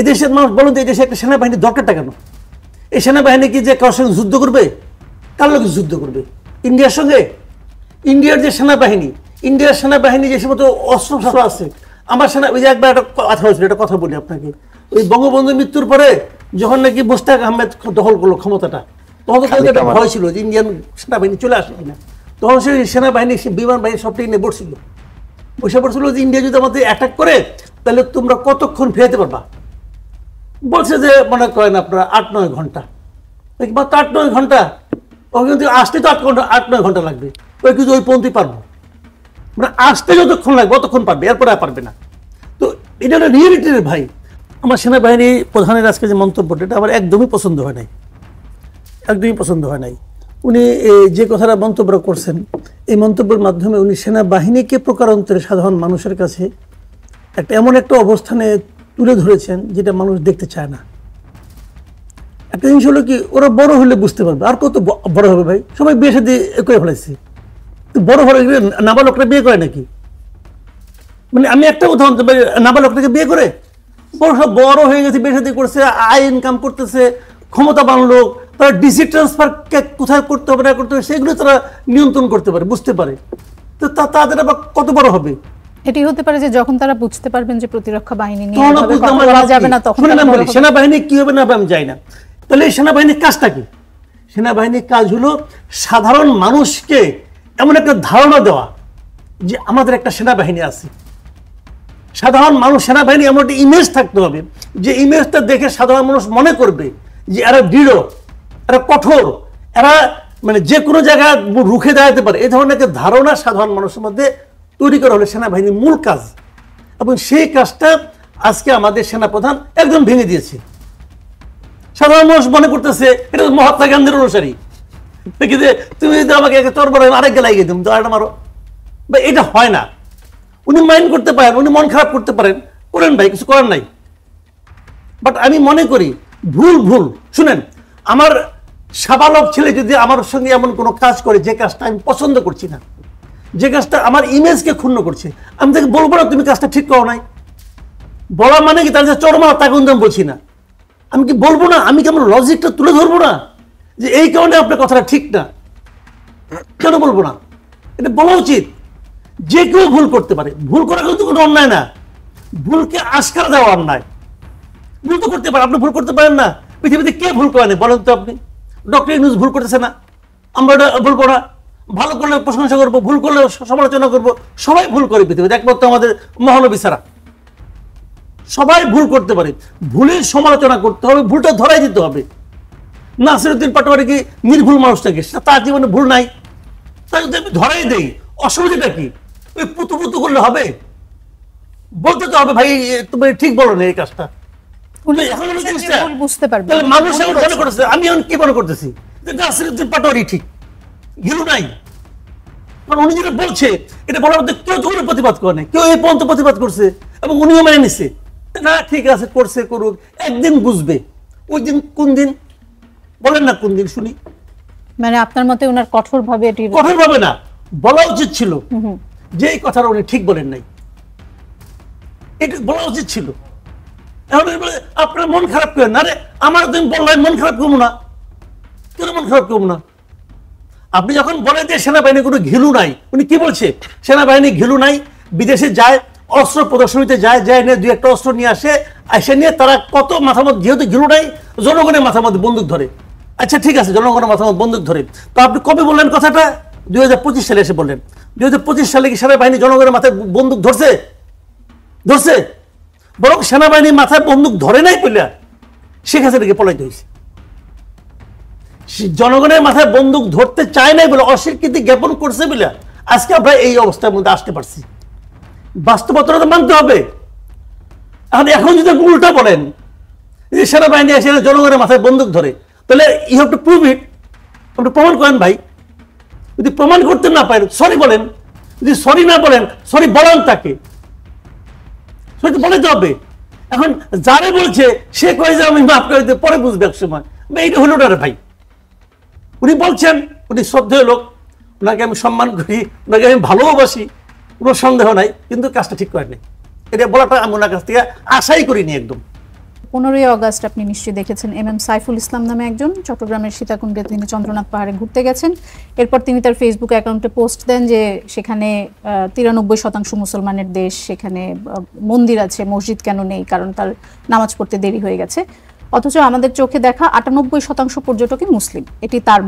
এদেশের মানুষ বলুন তো, এদেশে একটা সেনাবাহিনী দরকারটা কেন? এই সেনাবাহিনী কি যে কারোর সঙ্গে যুদ্ধ করবে? কার লোক যুদ্ধ করবে? ইন্ডিয়ার সঙ্গে? ইন্ডিয়ার যে সেনাবাহিনী, ইন্ডিয়ার সেনাবাহিনী যে সমস্ত অস্ত্র আছে, আমার সেনা, ওই যে একবার একটা কথা হয়েছিল, একটা কথা বলি আপনাকে, ওই বঙ্গবন্ধুর মৃত্যুর পরে যখন নাকি মোস্তাক আহমেদ দখল করলো ক্ষমতাটা, তখন তো একটা ভয় ছিল যে ইন্ডিয়ান সেনাবাহিনী চলে আসে কিনা। তখন সেই সেনাবাহিনী, সে বিমান বাহিনী সবটাই নিয়ে বসছিল, বসে পড়ছিল যে ইন্ডিয়া যদি আমাদের অ্যাটাক করে তাহলে তোমরা কতক্ষণ ফেরাতে পারবা? বলছে যে মনে করেন আপনারা 8-9 ঘন্টা, মাত্র 8-9 ঘন্টা। ও কিন্তু আসতে তো 8-9 ঘন্টা লাগবে, ওই কিন্তু ওই পর্যন্তই পারবো, মানে আসতে যতক্ষণ লাগবে অতক্ষণ পারবে, এরপরে আর পারবে না। তো এটা একটা রিয়েলিটি ভাই। আমার সেনাবাহিনী প্রধানের আজকে যে মন্তব্যটা, এটা আমার একদমই পছন্দ হয় নাই, একদমই পছন্দ হয় নাই। উনি যে কথাটা মন্তব্য করছেন, এই মন্তব্যের মাধ্যমে উনি সেনাবাহিনীকে প্রকারান্তরে সাধারণ মানুষের কাছে একটা এমন একটা অবস্থানে তুলে ধরেছেন যেটা মানুষ দেখতে চায় না। একটা জিনিস হলো কি, ওরা বড় হলে বুঝতে পারবে। আর কত বড় হবে ভাই? সবাই বিয়ে সাথে করে ফেলেছে, তো বড় হলে নাবালকরা বিয়ে করে নাকি? মানে আমি একটা উদাহরণ দিতে পারি, নাবালকটাকে বিয়ে করে সব বড় হয়ে গেছে, বিয়ে সাথে করছে, আয় ইনকাম করতেছে, ক্ষমতাবান লোক, তারা ডিসি ট্রান্সফার কোথায় করতে হবে না করতে হবে সেগুলো তারা নিয়ন্ত্রণ করতে পারে, বুঝতে পারে। তো তাদের আবার কত বড় হবে? এটি হতে পারে যে যখন তারা বুঝতে পারবেন যে প্রতিরক্ষা বাহিনী নিয়ে যাবে না, তখন সেনাবাহিনী কি হবে না আমি যাই না। তাহলে এই সেনাবাহিনীর কাজটা কি? সেনাবাহিনীর কাজ হলো সাধারণ মানুষকে এমন একটা ধারণা দেওয়া যে আমাদের একটা সেনাবাহিনী আছে। সাধারণ মানুষ, সেনাবাহিনী এমন একটা ইমেজ থাকতে হবে যে ইমেজটা দেখে সাধারণ মানুষ মনে করবে যে এরা দৃঢ়, এরা কঠোর, এরা মানে যে কোনো জায়গায় রুখে দাঁড়াতে পারে। এই ধরনের একটা ধারণা সাধারণ মানুষের মধ্যে তৈরি করা হলো সেনাবাহিনীর মূল কাজ। এবং সেই কাজটা আজকে আমাদের সেনাপ্রধান একদম ভেঙে দিয়েছে। সাধারণ মানুষ মনে করতেছে এটা মহাত্মা গান্ধীর অনুসারী, যে তুমি যদি আমাকে তোর বড় আরেক গেলাই গিয়ে তুমি তো আরেকটা মারো, বা এটা হয় না। উনি মাইন্ড করতে পারেন, উনি মন খারাপ করতে পারেন, করেন ভাই, কিছু করার নাই। বাট আমি মনে করি ভুল শুনেন, আমার সাবালক ছেলে যদি আমার সঙ্গে এমন কোনো কাজ করে যে কাজটা আমি পছন্দ করছি না, যে কাজটা আমার ইমেজকে ক্ষুণ্ণ করছে, আমি তাকে বলবো না তুমি কাজটা ঠিক করো নাই। বলা মানে কি তার যে চরমা তা কিন্তু আমি বলছি না, আমি কি বলবো না? আমি কেমন লজিকটা তুলে ধরবো না যে এই কারণে আপনার কথাটা ঠিক না? কেন বলবো না? এটা বলা উচিত। যে কেউ ভুল করতে পারে, ভুল করা কিন্তু কোনো অন্যায় না, ভুলকে আস্কারা দেওয়া অন্যায়। ভুল তো করতে পারে, আপনি ভুল করতে পারেন না? পৃথিবীতে কে ভুল করেনি বলেন তো আপনি? ডক্টর ইউনূস ভুল করতেছে না, আমরা এটা ভুল করা, ভালো করলে প্রশংসা করবো, ভুল করলে সমালোচনা করবো, সবাই ভুল করে পৃথিবীতে, একমাত্র আমাদের মহানবী ছাড়া। সবাই ভুল করতে পারে, ভুলের সমালোচনা করতে হবে, ভুলটা ধরাই দিতে হবে। নাসিরউদ্দিন পাটোয়ারি কি নির্ভুল মানুষ নাকি? তার জীবনে ভুল নাই, তাই যদি আমি ধরাই দেই অসুবিধাটা কি? ওই পুতু করলে হবে? বলতে তো হবে ভাই তুমি ঠিক বলো না এই কাজটা। মানুষ মনে করতেছে, আমি এখন কি মনে করতেছি নাসিরউদ্দিন পাটোয়ারি ঠিক, ঘিলু নাই। উনি যেটা বলছে এটা বলার মধ্যে কেউ তো কোনো প্রতিবাদ করে নাই, কেউ এই পর্যন্ত প্রতিবাদ করছে এবং উনিও মেনে নিচ্ছে না, ঠিক আছে করছে করুক, একদিন বুঝবে। ওই দিন কোন দিন বলেন না, কোন দিন শুনি? মানে আপনার মতে ওনার কঠোরভাবে এটি কঠোরভাবে না বলা উচিত ছিল যে এই কথাটা উনি ঠিক বলেন নাই, এটা বলা উচিত ছিল। এখন আপনার মন খারাপ করেন না, আরে আমার তুমি বললেন মন খারাপ করবো না, কেন মন খারাপ করবো না? আপনি যখন বলেন যে সেনাবাহিনী কোনো ঘিলু নাই, উনি কি বলছে? সেনাবাহিনী ঘিলু নাই, বিদেশে যায়, অস্ত্র প্রদর্শনীতে যায়, নিয়ে দুই একটা অস্ত্র নিয়ে আসে, এসে নিয়ে তারা কত মাথার মধ্যে, যেহেতু ঘিলু নাই, জনগণের মাথার মধ্যে বন্দুক ধরে। আচ্ছা ঠিক আছে, জনগণের মাথার মধ্যে বন্দুক ধরে, তো আপনি কবে বললেন কথাটা? 2025 সালে এসে বললেন। 2025 সালে কি সেনাবাহিনী জনগণের মাথায় বন্দুক ধরছে? বরং সেনাবাহিনীর মাথায় বন্দুক ধরে নাই বলে শেখ হাসিনাকে পলাইতে হয়েছে। জনগণের মাথায় বন্দুক ধরতে চায় নাই বলে, অস্বীকৃতি জ্ঞাপন করছে বলে আজকে আমরা এই অবস্থার মধ্যে আসতে পারছি। বাস্তবতা মানতে হবে। এখন যদি উল্টা বলেন যে সেনাবাহিনী এসে জনগণের মাথায় বন্দুক ধরে, তাহলে you have to prove it, আপনি প্রমাণ করেন ভাই। যদি প্রমাণ করতে না পারেন সরি বলেন, যদি সরি না বলেন সরি বলেন তাকে, সরি তো বলে হবে। এখন যারে বলছে সে কয়ে যে আমি মাফ করে দিতে, পরে বুঝবে এক সময়। এইটা হলো না রে ভাই। উনি বলছেন, উনি শ্রদ্ধেয় লোক, ওনাকে আমি সম্মান করি, ওনাকে আমি ভালোবাসি, কোনো সন্দেহ নাই, কিন্তু কাজটা ঠিক করেন নাই। এটা বলাটা আমি ওনার কাছ থেকে আশাই করিনি একদম। 15ই অগস্ট আপনি নিশ্চয়ই দেখেছেন MM সাইফুল ইসলাম নামে একজন চট্টগ্রামের সীতাকুণ্ডে তিনি চন্দ্রনাথ পাহাড়ে ঘুরতে গেছেন। এরপর তিনি তার ফেসবুক অ্যাকাউন্টে পোস্ট দেন যে সেখানে 93% মুসলমানের দেশ, সেখানে মন্দির আছে, মসজিদ কেন নেই, কারণ তার নামাজ পড়তে দেরি হয়ে গেছে। অথচ আমাদের চোখে দেখা 98% পর্যটকই মুসলিম, এটি তার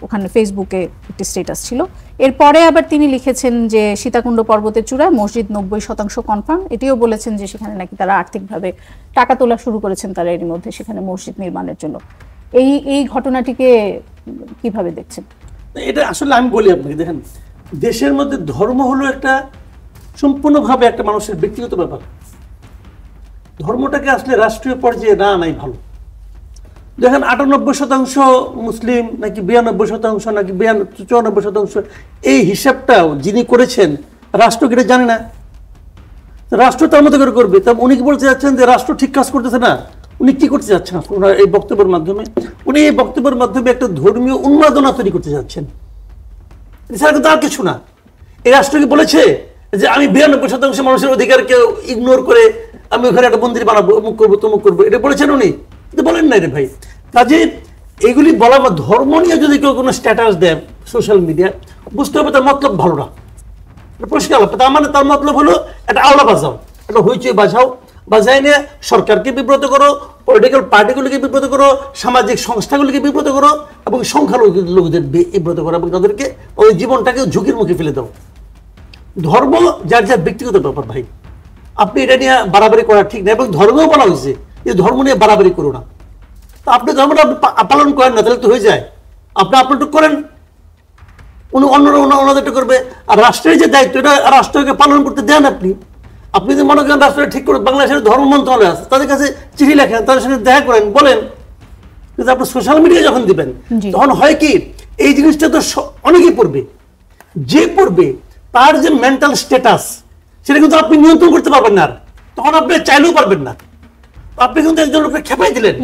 ওখানে ফেসবুকে একটি স্ট্যাটাস ছিল। এরপরে আবার তিনি লিখেছেন যে সীতাকুণ্ড পর্বতের চূড়ায় মসজিদ 90% কনফার্ম, এটিও বলেছেন যে সেখানে নাকি তারা আর্থিকভাবে টাকা তোলা শুরু করেছেন তারা এর মধ্যে সেখানে মসজিদ নির্মাণের জন্য। এই ঘটনাটিকে কিভাবে দেখছেন? এটা আসলে আমি বলি আপনাকে, দেখেন দেশের মধ্যে ধর্ম হলো একটা সম্পূর্ণভাবে একটা মানুষের ব্যক্তিগত ব্যাপার। ধর্মটাকে আসলে রাষ্ট্রীয় পর্যায়ে না নাই ভালো। দেখেন 98% মুসলিম নাকি 92% নাকি 94%, এই হিসাবটাও যিনি করেছেন রাষ্ট্র এটা জানে না, রাষ্ট্র তার মতো করে করবে। তা উনি কি বলতে যাচ্ছেন যে রাষ্ট্র ঠিক কাজ করতেছে না? উনি কি করতে যাচ্ছেন ওনার এই বক্তব্যের মাধ্যমে? উনি এই বক্তব্যের মাধ্যমে একটা ধর্মীয় উন্মাদনা তৈরি করতে যাচ্ছেন, এছাড়া কিন্তু আর কিছু না। এই রাষ্ট্র কি বলেছে যে আমি 92% মানুষের অধিকারকে ইগনোর করে আমি ওখানে একটা মন্দির বানাবো, অমুক করবো তমুক করবো? এটা বলেছেন উনি? কিন্তু বলেন নাই রে ভাই। কাজে এইগুলি বলা বা ধর্ম নিয়ে যদি কেউ কোনো স্ট্যাটাস দেয় সোশ্যাল মিডিয়ায়, বুঝতে হবে তার মতলব ভালো না, পরিষ্কার। তার মানে তার মতলব হলো একটা আওলা বাজাও, একটা হইচই বাজাও, বাজায় নিয়ে সরকারকে বিব্রত করো, পলিটিক্যাল পার্টিগুলিকে বিব্রত করো, সামাজিক সংস্থাগুলিকে বিব্রত করো, এবং সংখ্যালঘুদের বিব্রত করো, এবং তাদেরকে ওই জীবনটাকে ঝুঁকির মুখে ফেলে দাও। ধর্ম যার যার ব্যক্তিগত ব্যাপার ভাই, আপনি এটা নিয়ে বাড়াবাড়ি করা ঠিক না। এবং ধর্মেও বলা হয়েছে যে ধর্ম নিয়ে বাড়াবাড়ি করো না। তো আপনি ধর্মটা আপনি পালন করেন না, তাহলে তো হয়ে যায়। আপনি আপনারটুক করেন, উনি অন্যরা ওনাদেরটা করবে। আর রাষ্ট্রের যে দায়িত্ব, এটা রাষ্ট্রকে পালন করতে দেন আপনি। আপনি যদি মনে করেন রাষ্ট্রটা ঠিক করে, বাংলাদেশের ধর্ম মন্ত্রণালয় আছে, তাদের কাছে চিঠি লেখেন, তাদের সঙ্গে দেখা করেন, বলেন। কিন্তু আপনি সোশ্যাল মিডিয়া যখন দিবেন, তখন হয় কি এই জিনিসটা তো অনেকেই পড়বে, যে পড়বে তার যে মেন্টাল স্ট্যাটাস সেটা কিন্তু আপনি নিয়ন্ত্রণ করতে পারবেন না। তখন আপনি চাইলেও পারবেন না। আপনি কিন্তু একজন লোককে খেপাই দিলেন,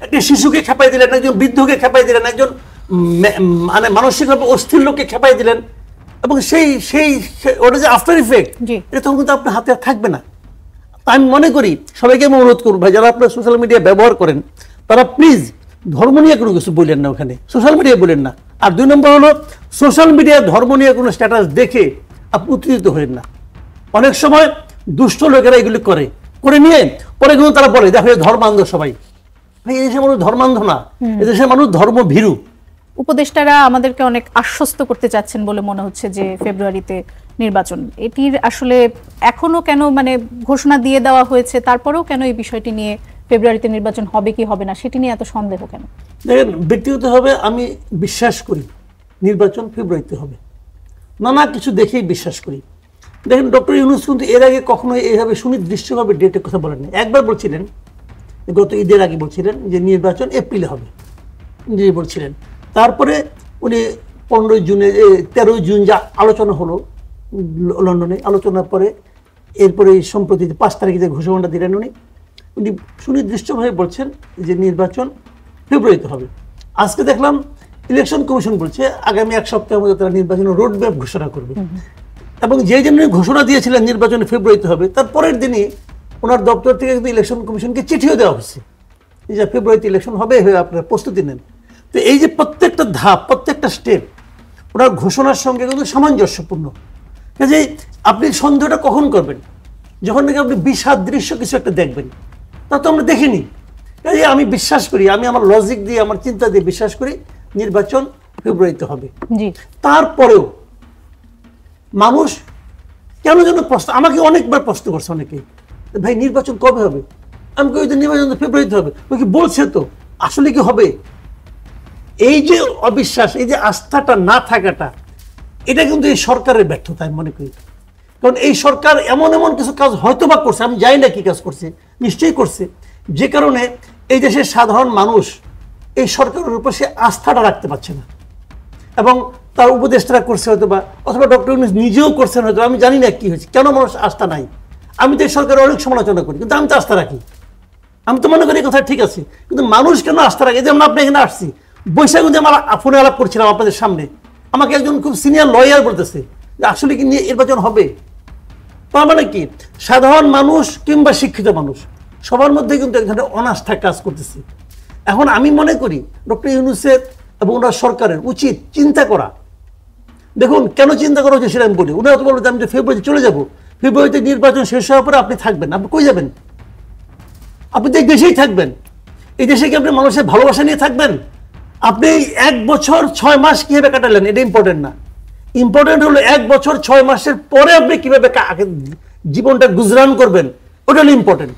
একটা শিশুকে খেপাই দিলেন, একজন বৃদ্ধকে খেপাই দিলেন, একজন মানে মানসিকভাবে অস্থির লোককে খেপাই দিলেন, এবং সেই সেই ওটা যে আফটার ইফেক্ট, এটা তখন কিন্তু আপনার হাতে আর থাকবে না। আমি মনে করি সবাইকে আমি অনুরোধ করবো ভাই, যারা আপনার সোশ্যাল মিডিয়া ব্যবহার করেন তারা প্লিজ ধর্ম নিয়ে কোনো কিছু বললেন না ওখানে, সোশ্যাল মিডিয়ায় বলেন না। আর 2 নম্বর হলো সোশ্যাল মিডিয়ায় ধর্ম নিয়ে কোনো স্ট্যাটাস দেখে আপনি উত্তেজিত হবেন না। অনেক সময় দুষ্ট লোকেরা এগুলি করে নিয়ে পরে কিন্তু তারা বলে দেখো ধর্মান্ধ সবাই। ভাই এদেশের মানুষ ধর্মান্ধ না, এদেশের মানুষ ধর্ম ভীরু। উপদেষ্টারা আমাদেরকে অনেক আশ্বস্ত করতে চাচ্ছেন বলে মনে হচ্ছে যে ফেব্রুয়ারিতে নির্বাচন, এটির আসলে এখনো কেন মানে ঘোষণা দিয়ে দেওয়া হয়েছে, তারপরেও কেন এই বিষয়টি নিয়ে ফেব্রুয়ারিতে নির্বাচন হবে কি হবে না সেটি নিয়ে এত সন্দেহ কেন? দেখেন ব্যক্তিগতভাবে আমি বিশ্বাস করি নির্বাচন ফেব্রুয়ারিতে হবে, নানা কিছু দেখেই বিশ্বাস করি। দেখেন ডক্টর ইউনূস কিন্তু এর আগে কখনো এইভাবে সুনির্দিষ্টভাবে ডেটের কথা বলেন না। একবার বলছিলেন গত ঈদের আগে, বলছিলেন যে নির্বাচন এপ্রিলে হবে, নিজে বলছিলেন। তারপরে উনি 15 জুনে 13 জুন যা আলোচনা হলো লন্ডনে, আলোচনার পরে এরপরে সম্প্রতি 5 তারিখে যে ঘোষণাটা দিলেন উনি সুনির্দিষ্টভাবে বলছেন যে নির্বাচন ফেব্রুয়ারিতে হবে। আজকে দেখলাম ইলেকশন কমিশন বলছে আগামী 1 সপ্তাহের মধ্যে তারা নির্বাচনের রোড ম্যাপ ঘোষণা করবে, এবং যে দিন ঘোষণা দিয়েছিলেন নির্বাচন ফেব্রুয়ারিতে হবে, তার পরের দিনই ওনার দপ্তর থেকে কিন্তু ইলেকশন কমিশনকে চিঠিও দেওয়া হচ্ছে যে ফেব্রুয়ারিতে ইলেকশন হবে, আপনারা প্রস্তুতি নেন। তো এই যে প্রত্যেকটা ধাপ, প্রত্যেকটা স্টেপ ওনার ঘোষণার সঙ্গে কিন্তু সামঞ্জস্যপূর্ণ। কাজেই আপনি সন্দেহটা কখন করবেন? যখন নাকি আপনি বিসাদৃশ্য কিছু একটা দেখবেন। তা তো আমরা দেখিনি। কাজেই আমি বিশ্বাস করি, আমি আমার লজিক দিয়ে, আমার চিন্তা দিয়ে বিশ্বাস করি নির্বাচন ফেব্রুয়ারিতে হবে। তারপরেও মানুষ কেন যেন প্রশ্ন, আমাকে অনেকবার প্রশ্ন করছে অনেকেই, ভাই নির্বাচন কবে হবে? আমি কই নির্বাচন ফেব্রুয়ারিতে হবে। ওই কি বলছে তো, আসলে কি হবে? এই যে অবিশ্বাস, এই যে আস্থাটা না থাকাটা, এটা কিন্তু এই সরকারের ব্যর্থতা আমি মনে করি। কারণ এই সরকার এমন এমন কিছু কাজ হয়তো বা করছে, আমি জানি না কি কাজ করছে, নিশ্চয়ই করছে, যে কারণে এই দেশের সাধারণ মানুষ এই সরকারের উপর সে আস্থাটা রাখতে পারছে না। এবং তার উপদেষ্টারা করছে হয়তো বা, অথবা ডক্টর ইউনূস নিজেও করছেন হয়তো, আমি জানি না কি হয়েছে, কেন মানুষ আস্থা নাই। আমি তো এই সরকারের অনেক সমালোচনা করি, কিন্তু আমি তো আস্থা রাখি। আমি তো মনে করি এই কথা ঠিক আছে, কিন্তু মানুষ কেন আস্থা রাখে? যেমন আপনি এখানে আসছি, বৈশাখ আমার ফোনে আলাপ করছিলাম আপনাদের সামনে, আমাকে একজন খুব সিনিয়র লয়ার বলতেছে যে আসলে কি নির্বাচন হবে। তার মানে কি সাধারণ মানুষ কিংবা শিক্ষিত মানুষ সবার মধ্যে কিন্তু এক ধরনের অনাস্থা কাজ করতেছে। এখন আমি মনে করি ডক্টর ইউনূসের এবং ওনার সরকারের উচিত চিন্তা করা। দেখুন কেন চিন্তা করা হচ্ছে সেটা আমি বলি। উনি হয়তো বলবো আমি ফেব্রুয়ারিতে চলে যাব, ফেব্রুয়ারিতে নির্বাচন শেষ হওয়ার পরে আপনি থাকবেন, আপনি কই যাবেন? আপনি তো এই দেশেই থাকবেন। এই দেশে কি আপনি মানুষের ভালোবাসা নিয়ে থাকবেন? আপনি 1 বছর 6 মাস কিভাবে কাটালেন এটা ইম্পর্টেন্ট না। ইম্পর্টেন্ট হলো 1 বছর 6 মাসের পরে আপনি কিভাবে জীবনটা গুজরান করবেন, ওটা হলো ইম্পর্টেন্ট।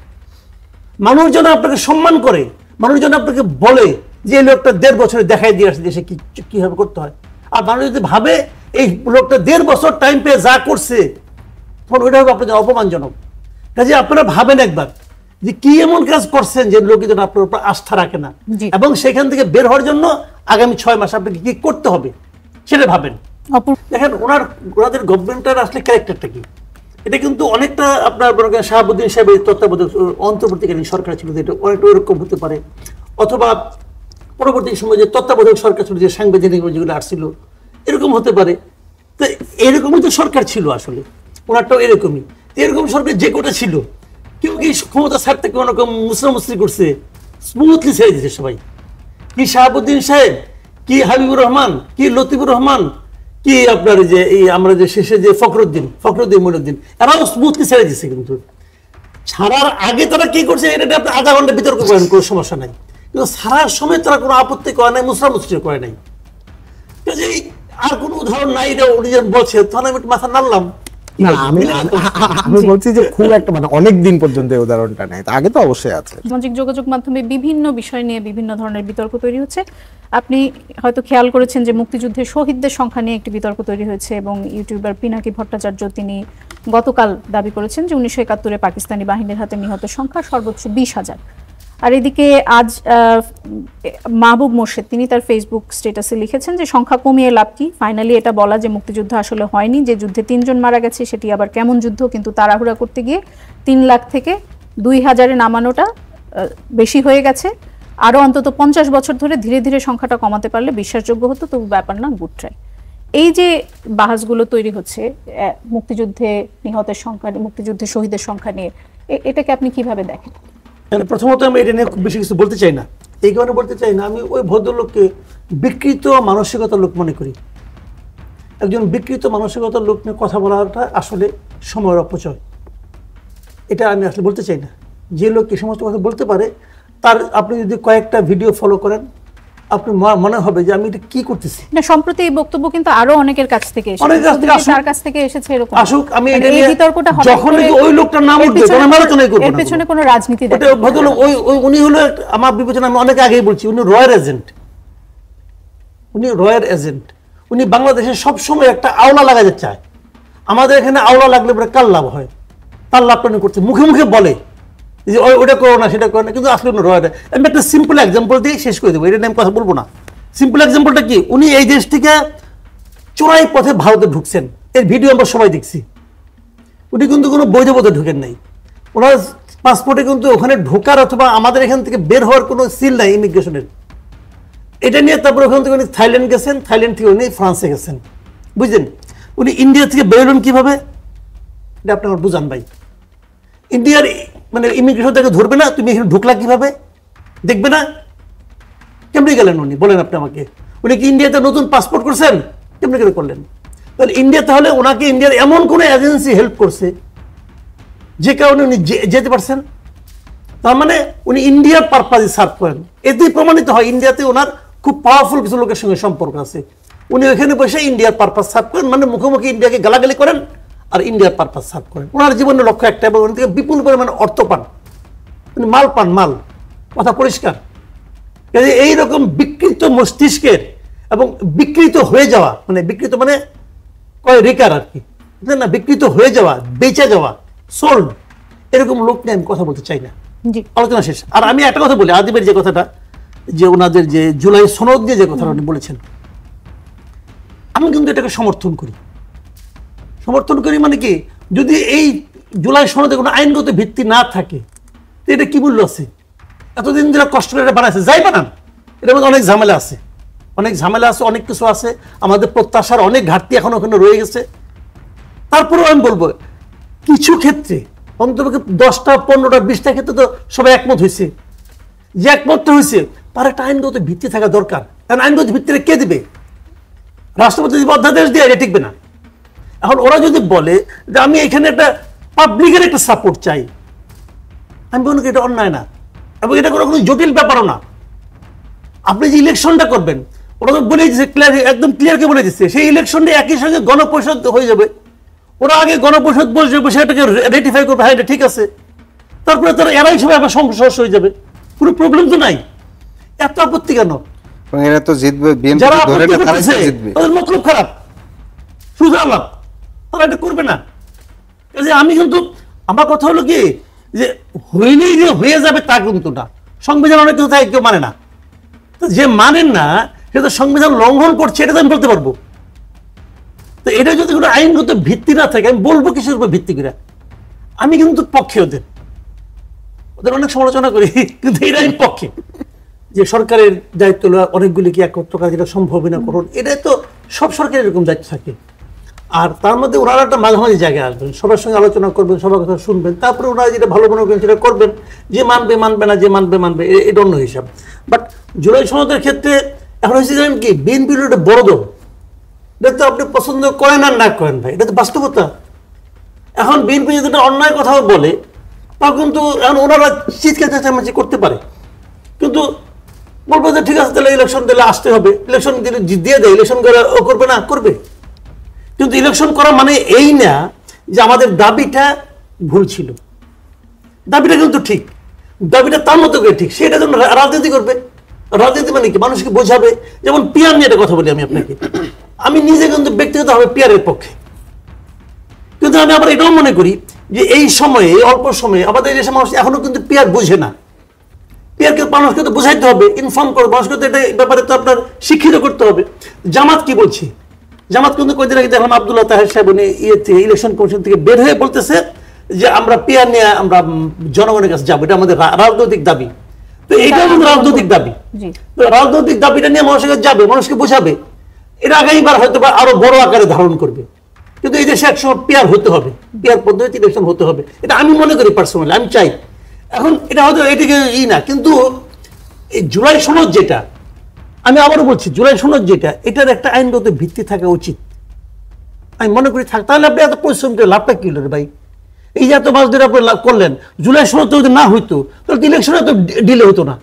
মানুষ যেন আপনাকে সম্মান করে, মানুষ যেন আপনাকে বলে যে এই লোকটা 1.5 বছরে দেখাই দিয়ে আসছে দেশে কিভাবে করতে হয়। আর মানুষ যদি ভাবে এই লোকটা 1.5 বছর টাইম পেয়ে যা করছে, তখন ওইটা হবে আপনার অপমানজনক। কাজে আপনারা ভাবেন একবার যে কি এমন কাজ করছেন যে লোকজন আপনার উপর আস্থা রাখে না, এবং সেখান থেকে বের হওয়ার জন্য আগামী 6 মাস আপনাকে কি করতে হবে সেটা ভাবেন। দেখেন ওনাদের গভর্নমেন্টের আসলে ক্যারেক্টারটা কি, এটা কিন্তু অনেকটা আপনার শাহাবুদ্দিন সাহেবের তত্ত্বাবধায়ক অন্তর্বর্তীকালীন সরকার ছিল, এটা অনেকটা ওরকম হতে পারে, অথবা পরবর্তী সময় যে তত্ত্বাবধায়ক সরকার ছিল, যে সাংবিধানিক যেগুলো আসছিল, এরকম হতে পারে। তো এরকমই তো সরকার ছিল আসলে, ওনারটাও এরকমই। এরকম সরকার যে কোটা ছিল, কেউ কি ক্ষমতা ছাড়তে কোনো রকম মুসরামুসরি করছে, স্মুথলি ছেড়ে দিচ্ছে সবাই। কি শাহাবুদ্দিন সাহেব, কি হাবিবুর রহমান, কি লতিফুর রহমান, কি আপনার যে এই আমরা যে শেষে যে ফখরুদ্দিন মঈনুদ্দিন, এরাও স্মুথলি ছেড়ে দিচ্ছে। কিন্তু ছাড়ার আগে তারা কি করছে এটা আপনি আধা ঘন্টা বিতর্ক করেন, কোনো সমস্যা নাই, কিন্তু ছাড়ার সময় তারা কোনো আপত্তি করে নাই, মুসরামুসরি করে নাই। আর কোনো উদাহরণ নাই, এটা উনি যখন বলছে তখন আমি মাথা নাড়লাম। আমি বলছি যে খুব একটা মানে অনেক দিন পর্যন্ত এই উদাহরণটা নেই, আগে তো অবশ্যই আছে। সামাজিক যোগাযোগ মাধ্যমে বিভিন্ন বিষয় নিয়ে বিভিন্ন ধরনের বিতর্ক তৈরি হচ্ছে। আপনি হয়তো খেয়াল করেছেন যে মুক্তিযুদ্ধের শহীদদের সংখ্যা নিয়ে একটি বিতর্ক তৈরি হয়েছে, এবং ইউটিউবার পিনাকি ভট্টাচার্য তিনি গতকাল দাবি করেছেন যে 1971-এ পাকিস্তানি বাহিনীর হাতে নিহতের সংখ্যা সর্বোচ্চ 20,000। আর এদিকে আজ মাহবুব মোর্শেদ তিনি তার ফেসবুক স্ট্যাটাসে লিখেছেন যে সংখ্যা কমিয়ে লাভ কি, ফাইনালি এটা বলা যে মুক্তিযুদ্ধ আসলে হয়নি, যে যুদ্ধে 3 জন মারা গেছে সেটি আবার কেমন যুদ্ধ, কিন্তু তাড়াহুড়া করতে গিয়ে 3 লাখ থেকে 2,000-এ নামানোটা বেশি হয়ে গেছে। আরও অন্তত 50 বছর ধরে ধীরে ধীরে সংখ্যাটা কমাতে পারলে বিশ্বাসযোগ্য হতো, তবু ব্যাপার না, গুড ট্রাই। এই যে বাহাসগুলো তৈরি হচ্ছে মুক্তিযুদ্ধে নিহতের সংখ্যা, মুক্তিযুদ্ধে শহীদের সংখ্যা নিয়ে, এটাকে আপনি কিভাবে দেখেন? প্রথমত আমি এটা নিয়ে খুব বেশি কিছু বলতে চাই না, এই কারণে বলতে চাই না, আমি ওই ভদ্রলোককে বিকৃত মানসিকতার লোক মনে করি। একজন বিকৃত মানসিকতার লোক নিয়ে কথা বলাটা আসলে সময়ের অপচয়, এটা আমি আসলে বলতে চাই না। যে লোক এই সমস্ত কথা বলতে পারে, তার আপনি যদি কয়েকটা ভিডিও ফলো করেন, আপনি মনে হবে যে আমি এটা কি করতেছি। না, সম্প্রতি এই বক্তব্য কিন্তু আরো অনেকের কাছ থেকে এসেছে, তার কাছ থেকে এসেছে এরকম আসুক। আমি এটা নিয়ে বিতর্কটা হবে যখন ওই লোকটার নাম উঠবে তখন আমি আলোচনা করব, এর পেছনে কোনো রাজনীতি দেখে এটা ভদ্রলোক উনি হলো আমার বিবেচনা, আমি অনেক আগেই বলছি, উনি রয়্যাল এজেন্ট, উনি রয়্যাল এজেন্ট। উনি বাংলাদেশে সব সময় একটা আওলা লাগাতে চায়। আমাদের এখানে আওলা লাগলে পরে কার লাভ হয়, তার লাভটা উনি করতে মুখে মুখে বলে যে ওটা করো না, সেটা করো না, কিন্তু আসলে রয়্যাল। আমি একটা সিম্পল এক্সাম্পল দিয়ে শেষ করে দেবো, এটা নিয়ে আমি কথা বলবো না। সিম্পল এক্সাম্পলটা কি, উনি এই দেশ থেকে চোরাই পথে ভারতে ঢুকছেন, এর ভিডিও আমরা সবাই দেখছি। উনি কিন্তু কোনো বৈধ পথে ঢুকেন নাই, ওনার পাসপোর্টে কিন্তু ওখানে ঢোকার অথবা আমাদের এখান থেকে বের হওয়ার কোনো সিল নাই ইমিগ্রেশনের। এটা নিয়ে তারপর ওখান থেকে উনি থাইল্যান্ড গেছেন, থাইল্যান্ড থেকে উনি ফ্রান্সে গেছেন, বুঝলেন। উনি ইন্ডিয়া থেকে বেরোলেন কিভাবে, এটা আপনি আমার বুঝান ভাই। ইন্ডিয়ার মানে ইমিগ্রেশন থেকে ধরবে না, তুমি এখানে ঢুকলা কিভাবে, দেখবে না, কেমনি গেলেন উনি বলেন আপনি আমাকে। উনি কি ইন্ডিয়াতে নতুন পাসপোর্ট করছেন, কেমনি করে করলেন? তাহলে ইন্ডিয়া, তাহলে ওনাকে ইন্ডিয়ার এমন কোনো এজেন্সি হেল্প করছে যে কারণে উনি যেতে পারছেন। তার মানে উনি ইন্ডিয়ার পারপাজে সার্ভ করেন, এতেই প্রমাণিত হয় ইন্ডিয়াতে ওনার খুব পাওয়ারফুল কিছু লোকের সঙ্গে সম্পর্ক আছে। উনি ওখানে বসে ইন্ডিয়ার পারপাস সার্ভ করেন, মানে মুখোমুখি ইন্ডিয়াকে গালাগালি করেন আর ইন্ডিয়ার পারপাস সার্ভ করেন। ওনার জীবনের লক্ষ্য একটা, এবং উনি থেকে বিপুল পরিমাণে অর্থ পান, উনি মাল পান, মাল, কথা পরিষ্কার। এইরকম বিকৃত মস্তিষ্কের এবং বিকৃত হয়ে যাওয়া, মানে বিকৃত মানে কয় রেকার আর কি, না, বিকৃত হয়ে যাওয়া, বেঁচে যাওয়া, সোল্ড, এরকম লোক নিয়ে আমি কথা বলতে চাই না। আলোচনা শেষ। আর আমি একটা কথা বলি, আদিবের যে কথাটা, যে ওনাদের যে জুলাই সনদ দিয়ে যে কথাটা উনি বলেছেন, আমি কিন্তু এটাকে সমর্থন করি। সমর্থন করি মানে কি, যদি এই জুলাই সনদে কোনো আইনগত ভিত্তি না থাকে, এটা কি মূল্য আছে? এতদিন যারা কষ্ট করে এটা বানাইছে, যাই বানান, এটার মধ্যে অনেক ঝামেলা আছে, অনেক ঝামেলা আছে, অনেক কিছু আছে, আমাদের প্রত্যাশার অনেক ঘাটতি এখন ওখানে রয়ে গেছে। তারপরেও আমি বলবো কিছু ক্ষেত্রে অন্তত 10টা 15টা 20টা ক্ষেত্রে তো সবাই একমত হয়েছে। যে একমতটা হয়েছে তার একটা আইনগত ভিত্তি থাকা দরকার। কারণ আইনগত ভিত্তিটা কে দিবে? রাষ্ট্রপতি যদি অধ্যাদেশ দিয়ে এটা টিকবে না। এখন ওরা যদি বলে যে আমি এখানে একটা পাবলিকের একটা সাপোর্ট চাই, আমি বলবো এটা অন্যায় না, এবং এটা কোনো জটিল ব্যাপারও না। আপনি যে ইলেকশনটা করবেন ওরা তো বলে দিচ্ছে, একদম ক্লিয়ারকে বলে দিচ্ছে, সেই ইলেকশনটা একই সঙ্গে গণপরিষদ হয়ে যাবে। ওরা আগে গণপরিষদ বসে এটাকে রেটিফাই করবে, হ্যাঁ এটা ঠিক আছে, তারপরে তারা এরাই সবাই আবার সংসদ হয়ে যাবে, কোনো প্রবলেম তো নাই। এত আপত্তি কেন? এরা তো জিতবে, বিএনপি যারা ধরে আপত্তি না তারা করতেছে জিতবে। তাদের মতলব খারাপ, শুধু আলাপ, তারা এটা করবে না। কাজে আমি কিন্তু আমার কথা হলো কি যে হইলেই যে হয়ে যাবে তা কিন্তু না। সংবিধান অনেক কিছু থাকে কেউ মানে না, তো যে মানেন না সে তো সংবিধান লঙ্ঘন করছে, এটা তো আমি বলতে পারবো। তো এটা যদি কোনো আইনগত ভিত্তি না থাকে আমি বলবো কিসের উপর ভিত্তি করে? আমি কিন্তু পক্ষে ওদের অনেক সমালোচনা করি, কিন্তু এটা আমি পক্ষে যে সরকারের দায়িত্ব অনেকগুলি কি একত্র কাজ, এটা সম্ভব না করুন, এটাই তো সব সরকারের এরকম দায়িত্ব থাকে। আর তার মধ্যে ওনারা একটা মাঝামাঝি জায়গায় আসবেন, সবার সঙ্গে আলোচনা করবেন, সবার কথা শুনবেন, তারপরে ওনারা যেটা ভালো মনে করেন সেটা করবেন। যে মানবে মানবে না, যে মানবে মানবে, এটা অন্য হিসাব। বাট জুলাই সনদের ক্ষেত্রে এখন হয়েছে জানেন কি, বিএনপির একটা বড় দল, এটা তো আপনি পছন্দ করেন আর না করেন ভাই, এটা তো বাস্তবতা। এখন বিএনপি যদি একটা অন্যায় কথাও বলে তখন তো এখন ওনারা চিৎকার চেঁচামেচি করতে পারে, কিন্তু বলবো যে ঠিক আছে তাহলে ইলেকশন দিলে আসতে হবে, ইলেকশন দিলে দিয়ে দেয়, ইলেকশন করে ও করবে না, করবে। কিন্তু ইলেকশন করা মানে এই না যে আমাদের দাবিটা ভুল ছিল, দাবিটা কিন্তু ঠিক, দাবিটা তার মতো করে ঠিক, সেটা যেন রাজনীতি করবে। রাজনীতি মানে কি? মানুষকে বোঝাবে। যেমন পিয়ার নিয়ে একটা কথা বলি আমি আপনাকে, আমি নিজে কিন্তু ব্যক্তিগতভাবে পিয়ারের পক্ষে, কিন্তু আমি আবার এটাও মনে করি যে এই সময়ে, অল্প সময়ে আমাদের দেশের মানুষ এখনো কিন্তু পিয়ার বুঝে না। পিয়ারকে মানুষকে তো বোঝাইতে হবে, ইনফর্ম করবে, মানুষকে তো এটা ব্যাপারে তো আপনার শিক্ষিত করতে হবে। জামাত কি বলছে? জামাত কিন্তু কয়েকদিন আগে দেখলাম আব্দুল্লাহ তাহের সাহেব উনি ইলেকশন কমিশন থেকে বের হয়ে বলতেছে যে আমরা পিয়ার নিয়ে আমরা জনগণের কাছে যাবো, এটা আমাদের রাজনৈতিক দাবি। তো এইটাও কিন্তু রাজনৈতিক দাবি, তো রাজনৈতিক দাবিটা নিয়ে মানুষের কাছে যাবে, মানুষকে বোঝাবে, এটা আগামীবার হয়তো বা আরো বড় আকারে ধারণ করবে। কিন্তু এই দেশে একসময় পিয়ার হতে হবে, পিয়ার পদ্ধতি ইলেকশন হতে হবে, এটা আমি মনে করি পার্সোনালি, আমি চাই। এখন এটা হয়তো এটাকে না, কিন্তু এই জুলাই সনদ যেটা, আমি আবারও বলছি, জুলাই সনদ যেটা, এটার একটা আইনগত ভিত্তি থাকা উচিত, আমি মনে করি থাক। তাহলে আপনি এত পরিশ্রম করে লাভটা কি হলো রে ভাই? এই যে এত মাস ধরে আপনি করলেন, জুলাই সনদ যদি না হইতো তাহলে তো ইলেকশনে তো ডিলে হতো না।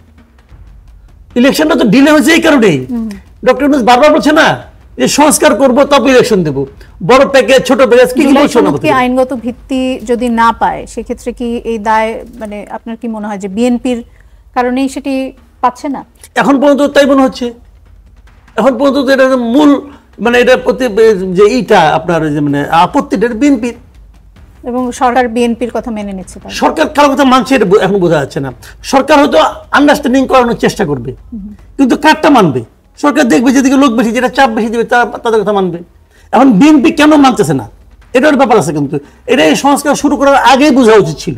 ইলেকশনটা তো ডিলে হয়েছে এই কারণেই, ডক্টর ইউনূস বারবার বলছে না যে সংস্কার করবো তবে ইলেকশন দেবো, বড় প্যাকেজ ছোট প্যাকেজ কি বলছো না? আইনগত ভিত্তি যদি না পায় সেক্ষেত্রে কি এই দায়, মানে আপনার কি মনে হয় যে বিএনপির কারণেই সেটি পাচ্ছে না? এখন পর্যন্ত তাই মনে হচ্ছে। এখন পর্যন্ত এটা মূল মানে এটা প্রতি যে এইটা আপনার মানে আপত্তিটা বিএনপির, এবং সরকার বিএনপির কথা মেনে নিচ্ছে। সরকার কারো কথা মানছে এটা এখন বোঝা যাচ্ছে না। সরকার হয়তো আন্ডারস্ট্যান্ডিং করানোর চেষ্টা করবে, কিন্তু কারটা মানবে? সরকার দেখবে যেদিকে লোক বেশি, যেটা চাপ বেশি দেবে তাদের কথা মানবে। এখন বিএনপি কেন মানতেছে না এটার ব্যাপার আছে, কিন্তু এটা এই সংস্কার শুরু করার আগেই বোঝা উচিত ছিল।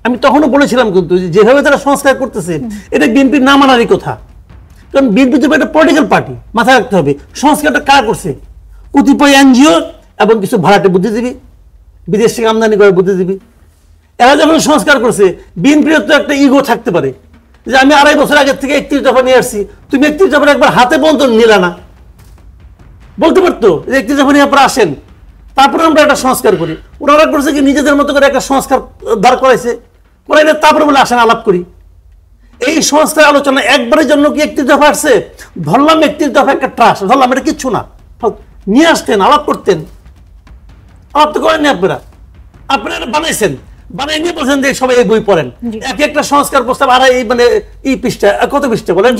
আমি তখনও বলেছিলাম কিন্তু যেভাবে তারা সংস্কার করতেছে এটা বিএনপির না মানারই কথা। কারণ বিএনপি তো একটা পলিটিক্যাল পার্টি, মাথায় রাখতে হবে। সংস্কারটা কারা করছে? কতিপয় এনজিও এবং কিছু ভাড়াটে বুদ্ধিজীবী, বিদেশ থেকে আমদানি করে বুদ্ধিজীবী, এরা যখন সংস্কার করছে, বিএনপির তো একটা ইগো থাকতে পারে যে আমি 2.5 বছর আগের থেকে 31 দফা নিয়ে আসছি, তুমি 31 দফা একবার হাতে পর্যন্ত নিলা না। বলতে পারতো যে 31 দফা নিয়ে আপনারা আসেন, তারপরে আমরা একটা সংস্কার করি। ওনারা করছে কি নিজেদের মতো করে একটা সংস্কার দাঁড় করাইছে, করাইলে তারপরে বলে আসেন আলাপ করি। এই সংস্কার আলোচনা একবারের জন্য কি 31 দফা আসছে? ধরলাম 31 দফা একটা ট্রাস্ট, ধরলাম এটা কিচ্ছু না, নিয়ে আসতেন, আলাপ করতেন, আলাপ তো করেননি আপনারা। আপনারা বানাইছেন, বানাই নিয়ে বলছেন যে সবাই এই বই পড়েন, এক একটা সংস্কার প্রস্তাব আর এই মানে এই পৃষ্ঠা, কত পৃষ্ঠা বলেন?